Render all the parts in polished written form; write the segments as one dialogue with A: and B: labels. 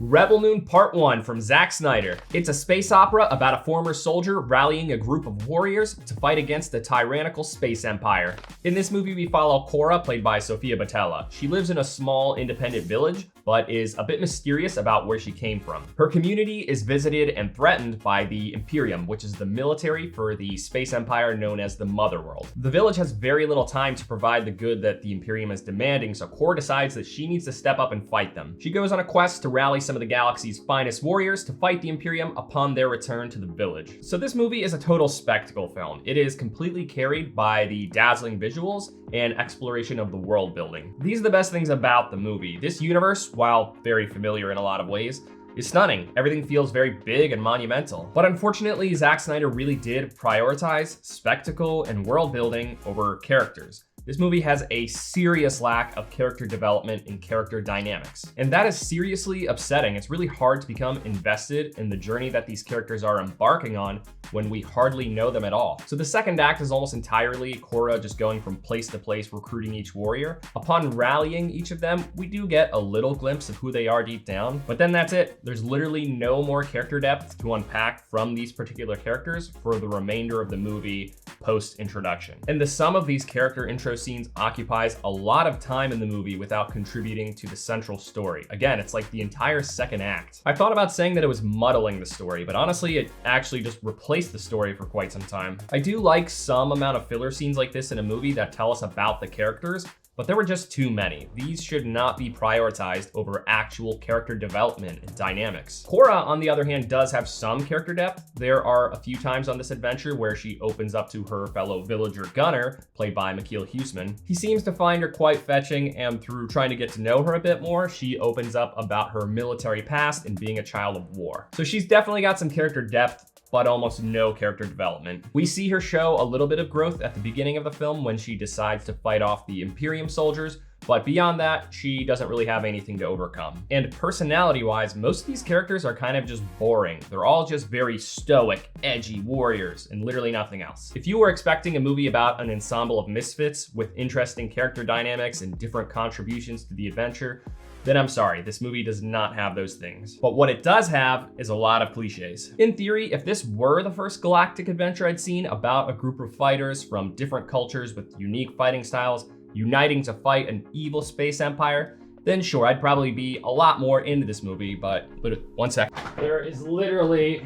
A: Rebel Moon Part 1 from Zack Snyder. It's a space opera about a former soldier rallying a group of warriors to fight against the tyrannical space empire. In this movie, we follow Cora, played by Sofia Boutella. She lives in a small independent village, but is a bit mysterious about where she came from. Her community is visited and threatened by the Imperium, which is the military for the space empire known as the Mother World. The village has very little time to provide the good that the Imperium is demanding, so Cora decides that she needs to step up and fight them. She goes on a quest to rally some of the galaxy's finest warriors to fight the Imperium upon their return to the village. So this movie is a total spectacle film. It is completely carried by the dazzling visuals and exploration of the world building. These are the best things about the movie. This universe, while very familiar in a lot of ways, is stunning. Everything feels very big and monumental. But unfortunately, Zack Snyder really did prioritize spectacle and world building over characters. This movie has a serious lack of character development and character dynamics. And that is seriously upsetting. It's really hard to become invested in the journey that these characters are embarking on when we hardly know them at all. So the second act is almost entirely Cora just going from place to place recruiting each warrior. Upon rallying each of them, we do get a little glimpse of who they are deep down, but then that's it. There's literally no more character depth to unpack from these particular characters for the remainder of the movie post-introduction. And the sum of these character intro scenes occupies a lot of time in the movie without contributing to the central story. Again, it's like the entire second act. I thought about saying that it was muddling the story, but honestly, it actually just replaced the story for quite some time. I do like some amount of filler scenes like this in a movie that tell us about the characters, but there were just too many. These should not be prioritized over actual character development and dynamics. Cora, on the other hand, does have some character depth. There are a few times on this adventure where she opens up to her fellow villager Gunner, played by McKeel Huseman. He seems to find her quite fetching, and through trying to get to know her a bit more, she opens up about her military past and being a child of war. So she's definitely got some character depth, but almost no character development. We see her show a little bit of growth at the beginning of the film when she decides to fight off the Imperium soldiers, but beyond that, she doesn't really have anything to overcome. And personality-wise, most of these characters are kind of just boring. They're all just very stoic, edgy warriors, and literally nothing else. If you were expecting a movie about an ensemble of misfits with interesting character dynamics and different contributions to the adventure, then I'm sorry, this movie does not have those things. But what it does have is a lot of cliches. In theory, if this were the first galactic adventure I'd seen about a group of fighters from different cultures with unique fighting styles uniting to fight an evil space empire, then sure, I'd probably be a lot more into this movie, but one sec. There is literally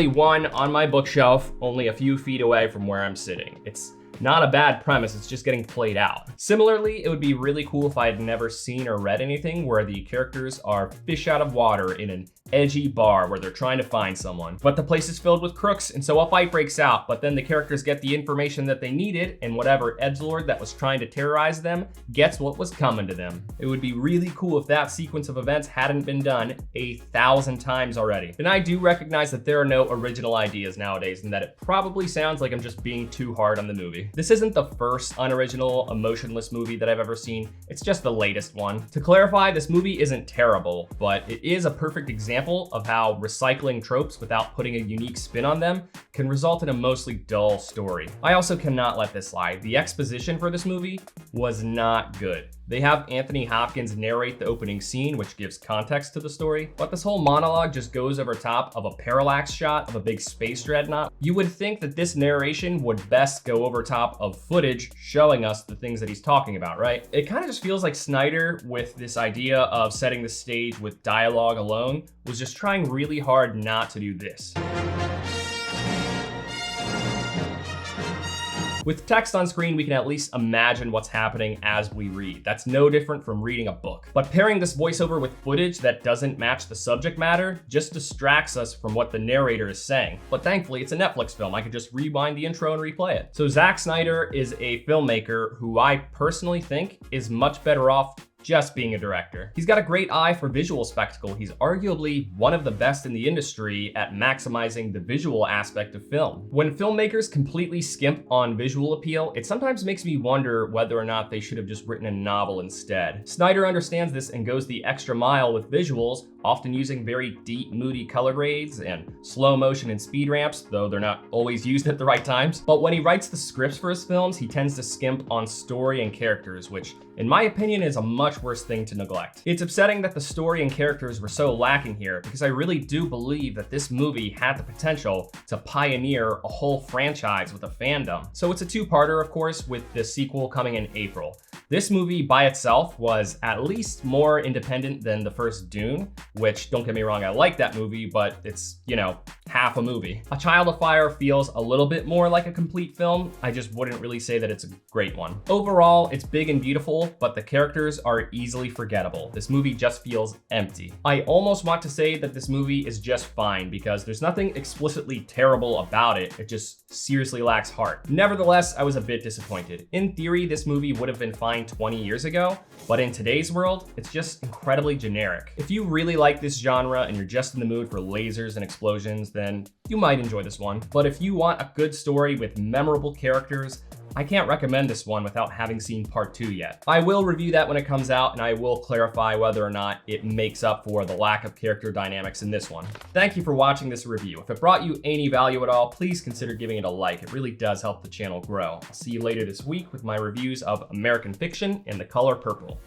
A: one on my bookshelf, only a few feet away from where I'm sitting. It's not a bad premise, it's just getting played out. Similarly, it would be really cool if I had never seen or read anything where the characters are fish out of water in an edgy bar where they're trying to find someone. But the place is filled with crooks, and so a fight breaks out, but then the characters get the information that they needed, and whatever edgelord that was trying to terrorize them gets what was coming to them. It would be really cool if that sequence of events hadn't been done 1,000 times already. And I do recognize that there are no original ideas nowadays, and that it probably sounds like I'm just being too hard on the movie. This isn't the first unoriginal, emotionless movie that I've ever seen. It's just the latest one. To clarify, this movie isn't terrible, but it is a perfect example of how recycling tropes without putting a unique spin on them can result in a mostly dull story. I also cannot let this slide. The exposition for this movie was not good. They have Anthony Hopkins narrate the opening scene, which gives context to the story, but this whole monologue just goes over top of a parallax shot of a big space dreadnought. You would think that this narration would best go over top of footage showing us the things that he's talking about, right? It kind of just feels like Snyder, with this idea of setting the stage with dialogue alone, was just trying really hard not to do this. With text on screen, we can at least imagine what's happening as we read. That's no different from reading a book. But pairing this voiceover with footage that doesn't match the subject matter just distracts us from what the narrator is saying. But thankfully, it's a Netflix film. I could just rewind the intro and replay it. So Zack Snyder is a filmmaker who I personally think is much better off just being a director. He's got a great eye for visual spectacle. He's arguably one of the best in the industry at maximizing the visual aspect of film. When filmmakers completely skimp on visual appeal, it sometimes makes me wonder whether or not they should have just written a novel instead. Snyder understands this and goes the extra mile with visuals, often using very deep, moody color grades and slow motion and speed ramps, though they're not always used at the right times. But when he writes the scripts for his films, he tends to skimp on story and characters, which in my opinion is a much much worse thing to neglect. It's upsetting that the story and characters were so lacking here, because I really do believe that this movie had the potential to pioneer a whole franchise with a fandom. So it's a two-parter, of course, with the sequel coming in April. This movie by itself was at least more independent than the first Dune, which, don't get me wrong, I like that movie, but it's, you know, half a movie. A Child of Fire feels a little bit more like a complete film. I just wouldn't really say that it's a great one. Overall, it's big and beautiful, but the characters are easily forgettable. This movie just feels empty. I almost want to say that this movie is just fine because there's nothing explicitly terrible about it. It just seriously lacks heart. Nevertheless, I was a bit disappointed. In theory, this movie would have been fine 20 years ago, but in today's world, it's just incredibly generic. If you really like this genre and you're just in the mood for lasers and explosions, then you might enjoy this one. But if you want a good story with memorable characters, I can't recommend this one without having seen part 2 yet. I will review that when it comes out, and I will clarify whether or not it makes up for the lack of character dynamics in this one. Thank you for watching this review. If it brought you any value at all, please consider giving it a like. It really does help the channel grow. I'll see you later this week with my reviews of American Fiction and The Color Purple.